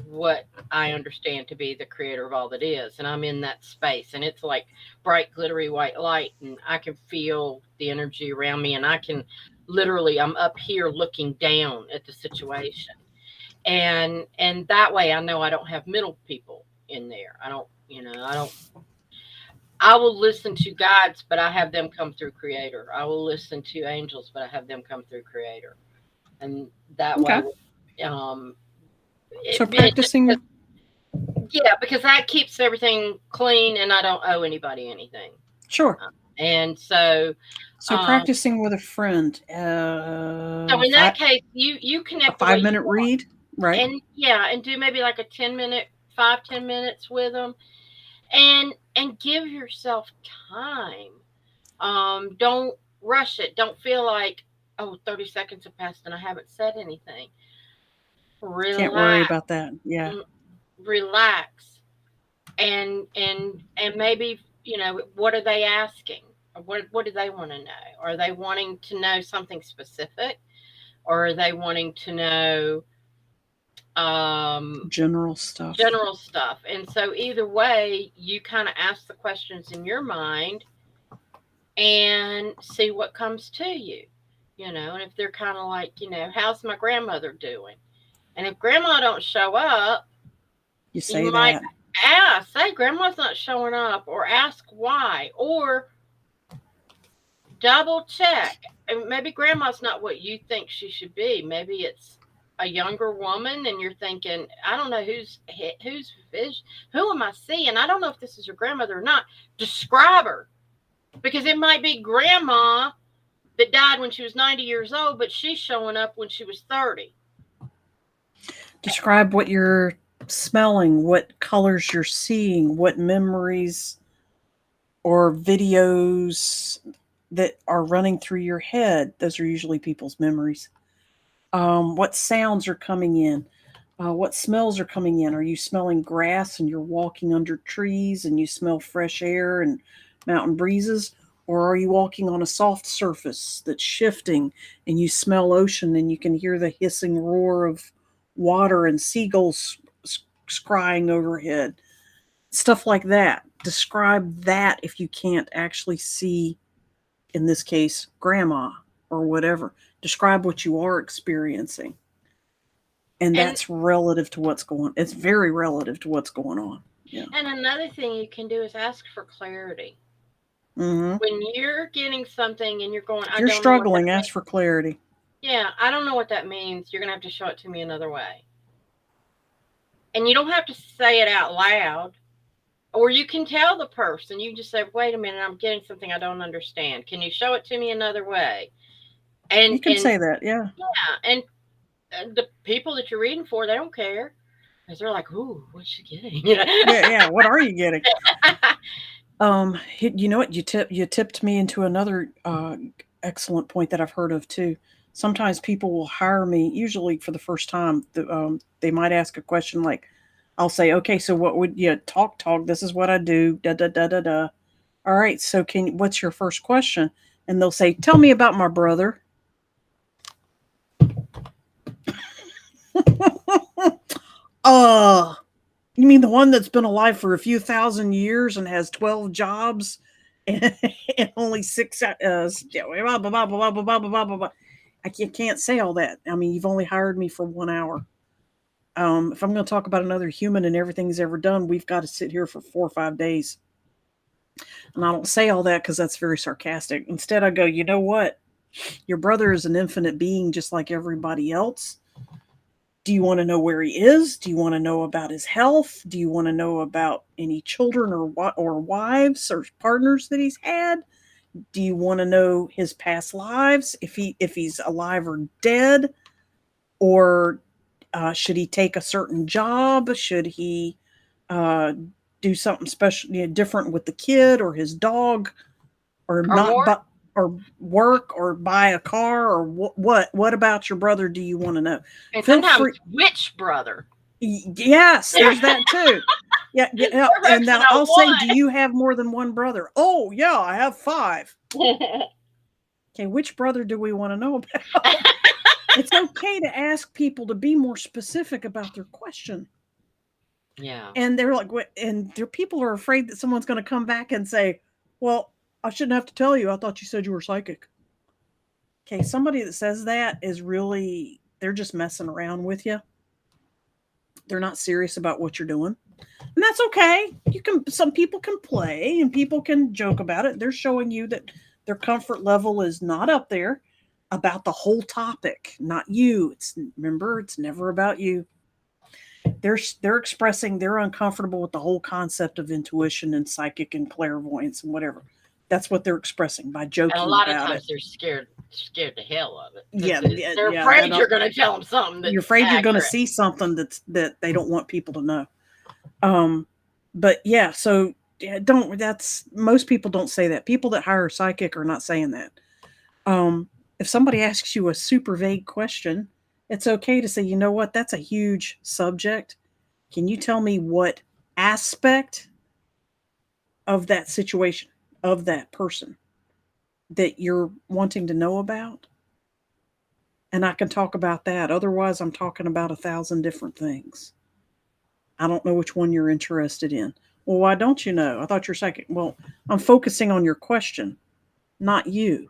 what I understand to be the creator of all that is. And I'm in that space, and it's like bright, glittery white light, and I can feel the energy around me, and I can literally, I'm up here looking down at the situation. And that way I know I don't have middle people in there. I will listen to guides, but I have them come through creator. I will listen to angels, but I have them come through creator. And that Okay. way, um, So it just practicing, yeah, because that keeps everything clean, and I don't owe anybody anything. sure. And so, So um, practicing with a friend, so in that case, you a connect the way five you minute want, read, right? and yeah, and do maybe like a 10 minute, 5-10 minutes with them, and give yourself time Don't rush it. Don't feel like, oh, 30 seconds have passed and I haven't said anything. Can't worry Relax. about that. Yeah. Mm, relax. And maybe, what are they asking? What do they want to know? Are they wanting to know something specific, or are they wanting to know um General stuff. general stuff? And so either way, you kind of ask the questions in your mind and see what comes to you. And if they're kind of like, how's my grandmother doing? And if grandma don't show up, You you say might that. ask, say grandma's not showing up, or ask why, or double check. And maybe grandma's not what you think she should be. Maybe it's a younger woman, and you're thinking, I don't know who am I seeing? I don't know if this is her grandmother or not. Describe her, because it might be grandma that died when she was 90 years old, but she's showing up when she was 30. Describe what you're smelling, what colors you're seeing, what memories or videos that are running through your head. Those are usually people's memories. What sounds are coming in? What smells are coming in? Are you smelling grass and you're walking under trees and you smell fresh air and mountain breezes? Or are you walking on a soft surface that's shifting and you smell ocean and you can hear the hissing roar of water and seagulls scrying overhead? Stuff like that. Describe that if you can't actually see, in this case, grandma or whatever. Describe what you are experiencing. And And that's relative to what's going, it's very relative to what's going on. Yeah. and another thing you can do is ask for clarity. Hmm. When you're getting something and you're going, If I you're don't know what that struggling, means. ask for clarity. Yeah, I don't know what that means. You're gonna have to show it to me another way. And you don't have to say it out loud. Or you can tell the person, you just say, wait a minute, I'm getting something I don't understand. Can you show it to me another way? And You can and say that. Yeah. yeah, and the people that you're reading for, they don't care. Because they're like, ooh, what's she getting? Yeah. Yeah. What are you getting? You know what? You tipped me into another excellent point that I've heard of too. Sometimes people will hire me, usually for the first time. They might ask a question like, "I'll say, okay, so what would you talk? This is what I do. Da da da da da. All right, so what's your first question?" And they'll say, "Tell me about my brother." uh, you mean the one that's been alive for a few thousand years and has 12 jobs and, and only six blah, blah, blah, blah, blah, blah, blah, blah, blah. I can't say all that. I mean, you've only hired me for 1 hour. If I'm going to talk about another human and everything he's ever done, we've got to sit here for 4 or 5 days. And I don't say all that because that's very sarcastic. Instead, I go, you know what? Your brother is an infinite being just like everybody else. Do you want to know where he is? Do you want to know about his health? Do you want to know about any children or wives or partners that he's had? Do you want to know his past lives, if he's alive or dead? Or should he take a certain job? Should he uh, do something special, different with the kid or his dog, or Or not? more. But or work or buy a car or what about your brother do you want to know? And Feel sometimes free. which brother? Yes, there's that too. Yeah, yeah. We're And focusing now on I'll say, do you have more than one brother? Oh, yeah, I have five. one. Okay, which brother do we want to know about? It's okay to ask people to be more specific about their question. Yeah. And they're like, what? And their people are afraid that someone's going to come back and say, well, I shouldn't have to tell you. I thought you said you were psychic. Okay, somebody that says that is really, they're just messing around with you. They're not serious about what you're doing. And that's okay. Some people can play and people can joke about it. They're showing you that their comfort level is not up there about the whole topic, not you. Remember, it's never about you. They're expressing they're uncomfortable with the whole concept of intuition and psychic and clairvoyance and whatever. That's what they're expressing by And a joking lot of about it. times they're scared to hell of it because Yeah, yeah, they're yeah. afraid you're going to tell them something You're that's afraid you're going to accurate. see something that they don't want people to know. Um, but yeah, so Yeah, don't. That's most people don't say that. People that hire a psychic are not saying that. Um, if somebody asks you a super vague question, it's okay to say, you know what, that's a huge subject. Can you tell me what aspect of that situation, of that person, that you're wanting to know about? And I can talk about that. Otherwise, I'm talking about 1,000 different things. I don't know which one you're interested in. Well, why don't you know? I thought you're psychic. Well, I'm focusing on your question, not you.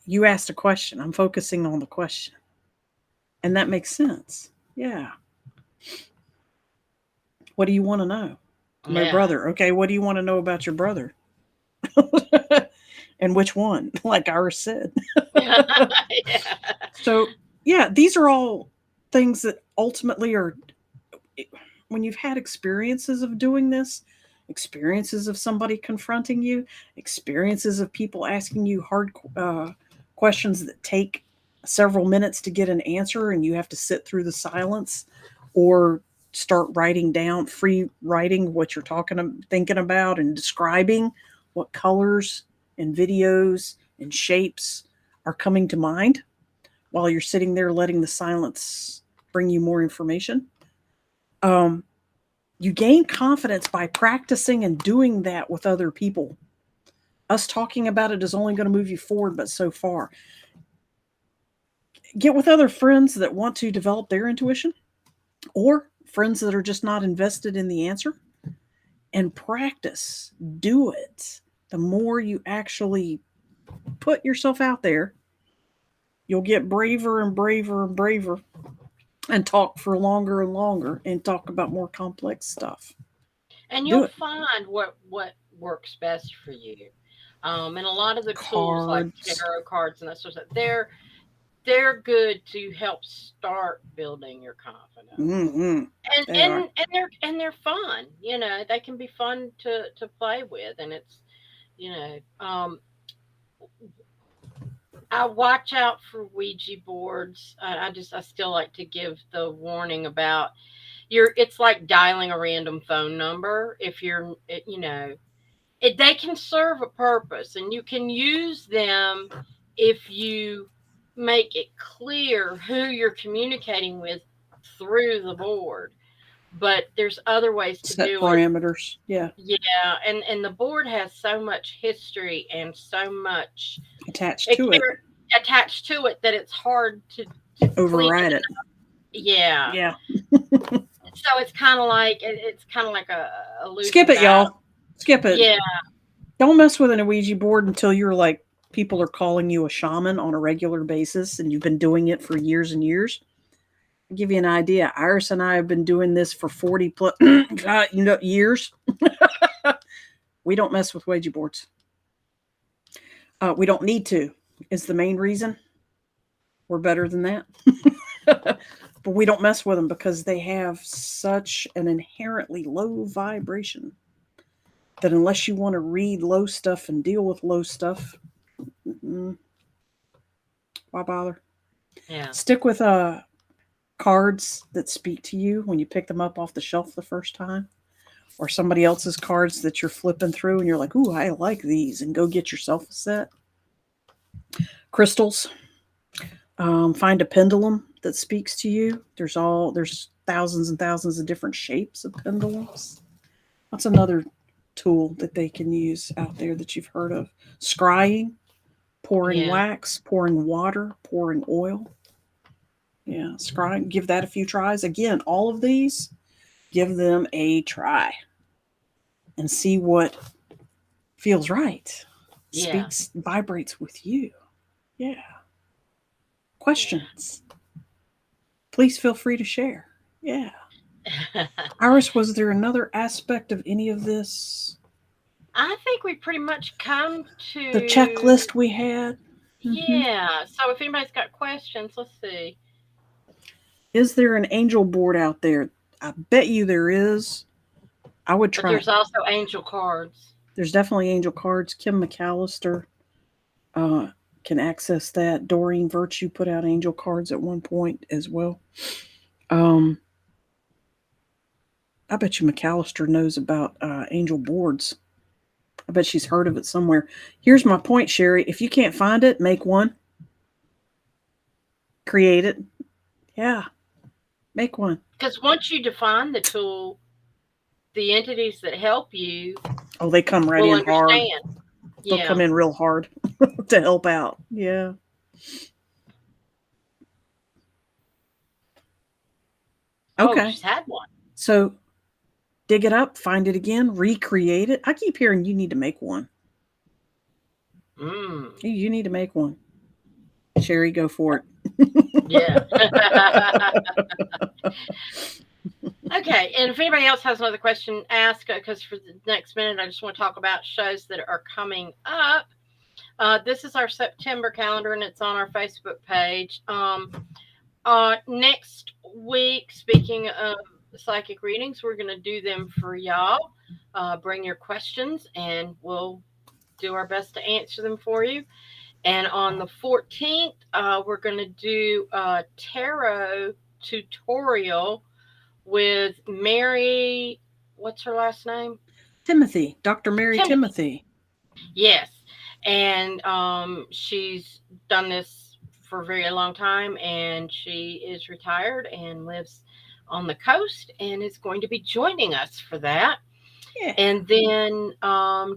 You asked a question. I'm focusing on the question. And that makes sense. Yeah. What do you want to know? My Yeah. brother. Okay, what do you want to know about your brother? And which one? Like Iris said. Yeah. So, yeah, these are all things that ultimately are, when you've had experiences of doing this, experiences of somebody confronting you, experiences of people asking you hard questions that take several minutes to get an answer and you have to sit through the silence or start writing down, free writing what you're thinking about and describing what colors and videos and shapes are coming to mind while you're sitting there letting the silence bring you more information. um, you gain confidence by practicing and doing that with other people. Us talking about it is only going to move you forward, but so far. Get with other friends that want to develop their intuition or friends that are just not invested in the answer and practice. Do it. The more you actually put yourself out there, you'll get braver and braver and braver and talk for longer and longer and talk about more complex stuff. And Do you'll it. find what works best for you. And a lot of the tools like Cards. tarot cards and that sort of stuff, they're good to help start building your confidence. Mm-hmm. And They and are. and they're fun. They can be fun to play with, and it's I watch out for Ouija boards. I still like to give the warning about it's like dialing a random phone number. If they can serve a purpose and you can use them if you make it clear who you're communicating with through the board. But there's other ways to Set do it. parameters. Yeah. Yeah, and the board has so much history and so much Attached it to it. attached to it that it's hard to clean it. Override it. Yeah. Yeah. So it's kind of like a Skip losing it, battle. y'all. Skip it. Yeah. Don't mess with an Ouija board until you're like people are calling you a shaman on a regular basis and you've been doing it for years and years. I'll give you an idea. Iris and I have been doing this for 40 plus years. We don't mess with Ouija boards. We don't need to, is the main reason. We're better than that. But we don't mess with them because they have such an inherently low vibration that unless you want to read low stuff and deal with low stuff, why bother? Yeah. Stick with cards that speak to you when you pick them up off the shelf the first time, or somebody else's cards that you're flipping through and you're like, "Ooh, I like these," and go get yourself a set. Crystals. Find a pendulum that speaks to you. There's thousands and thousands of different shapes of pendulums. What's another tool that they can use out there that you've heard of? Scrying, pouring Yeah. wax, pouring water, pouring oil. Yeah, scrying. Give that a few tries. Again, all of these, give them a try and see what feels right, Yeah. speaks, vibrates with you. Yeah. Yeah. Questions. Please feel free to share. Yeah. Iris, was there another aspect of any of this? I think we pretty much come The to checklist we had? Hmm. yeah. So if anybody's got questions, let's see. Is there an angel board out there? I bet you there is. I would But try it. there's also angel cards. There's definitely angel cards. Kim McAllister uh, can access that. Doreen Virtue put out angel cards at one point as well. Um, I bet you McAllister knows about angel boards. I bet she's heard of it somewhere. Here's my point, Sherry. If you can't find it, make one. Create it. Yeah, make one. Because once you define the tool, the entities that help you Oh, they come right will in hard. understand. They'll come Yeah. in real hard to help out. Yeah. Oh, Okay. she's had one. So dig it up, find it again, recreate it. I keep hearing you need to make one. Mm. You need to make one. Sherry, go for it. Yeah. Okay, and if anybody else has another question, ask, because for the next minute, I just want to talk about shows that are coming up. This is our September calendar, and it's on our Facebook page. Next week, speaking of psychic readings, we're going to do them for y'all. Bring your questions, and we'll do our best to answer them for you. And on the 14th, we're going to do a tarot tutorial with Mary. What's her last name? Timothy, Dr. Mary Timothy. Yes. And she's done this for a very long time, and she is retired and lives on the coast and is going to be joining us for that. Yeah. And then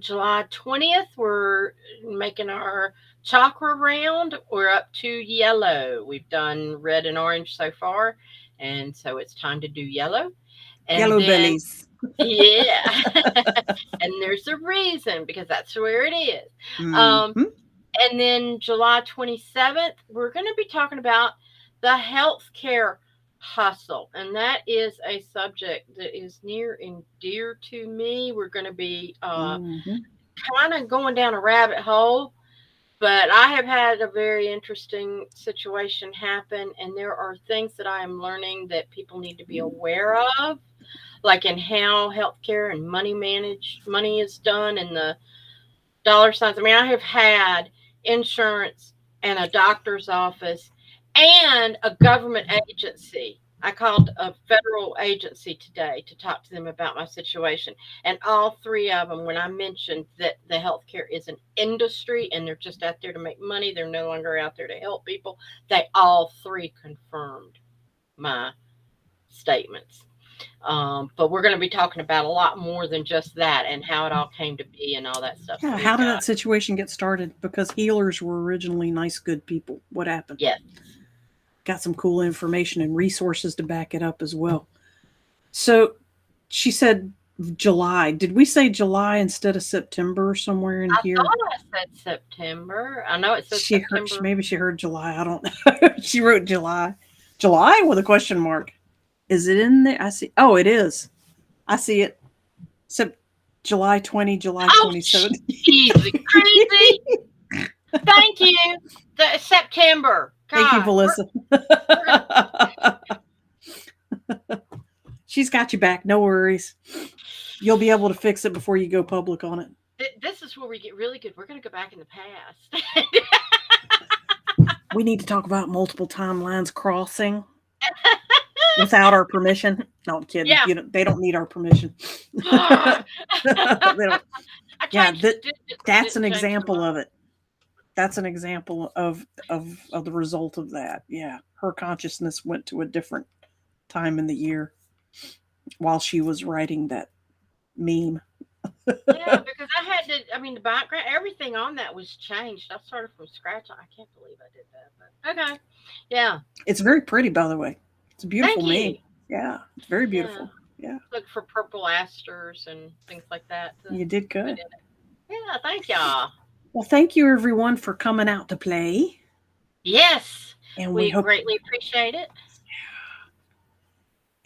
July 20th, we're making our chakra round. We're up to yellow. We've done red and orange so far, and so it's time to do yellow. And Yellow then, bellies. yeah. And there's a reason, because that's where it is. Mm-hmm. And then July 27th, we're going to be talking about the healthcare hustle. And that is a subject that is near and dear to me. We're going to be kind of going down a rabbit hole. But I have had a very interesting situation happen, and there are things that I am learning that people need to be aware of, like in how healthcare and money is done, and the dollar signs. I mean, I have had insurance and a doctor's office and a government agency. I called a federal agency today to talk to them about my situation. And all three of them, when I mentioned that the healthcare is an industry and they're just out there to make money, they're no longer out there to help people, they all three confirmed my statements. But we're going to be talking about a lot more than just that, and how it all came to be and all that stuff. Yeah, how did that situation get started? Because healers were originally nice, good people. What happened? Yes. Got some cool information and resources to back it up as well. So she said July. Did we say July instead of September somewhere in here? I thought I said September. I know it says September. Maybe she heard July. I don't know. She wrote July. July with a question mark. Is it in there? I see. Oh, it is. I see it. July 20, July 27. Easy, crazy. Thank you. September. God, thank you, Felissa. She's got you back. No worries. You'll be able to fix it before you go public on it. This is where we get really good. We're going to go back in the past. We need to talk about multiple timelines crossing without our permission. No, I'm kidding. Yeah. They don't need our permission. They don't. Yeah, that's an example of it. That's an example of the result of that. Yeah, her consciousness went to a different time in the year while she was writing that meme. Yeah, because I had to. I mean, the background, everything on that was changed. I started from scratch. I can't believe I did that. But okay, yeah, it's very pretty, by the way. It's a beautiful meme. Yeah, it's very beautiful. Yeah. Look for purple asters and things like that. You did good. Yeah, thank y'all. Well, thank you everyone for coming out to play. Yes, and we greatly appreciate it.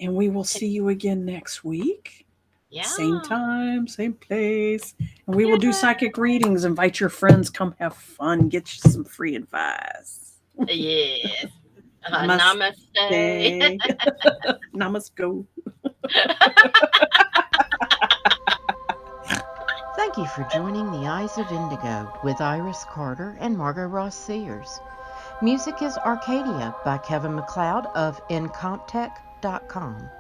And we will see you again next week. Yeah. Same time, same place. And we will do psychic readings. Invite your friends, come have fun, get you some free advice. Yes. Namaste. Namaste. Thank you for joining The Eyes of Indigo with Iris Carter and Margot Ross Sears. Music is Arcadia by Kevin MacLeod of Incomptech.com.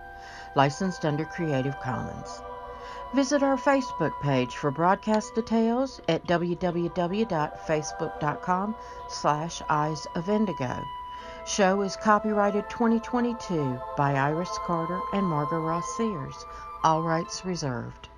licensed under Creative Commons. Visit our Facebook page for broadcast details at www.facebook.com/Eyes of Indigo. Show is copyrighted 2022 by Iris Carter and Margot Ross Sears. All rights reserved.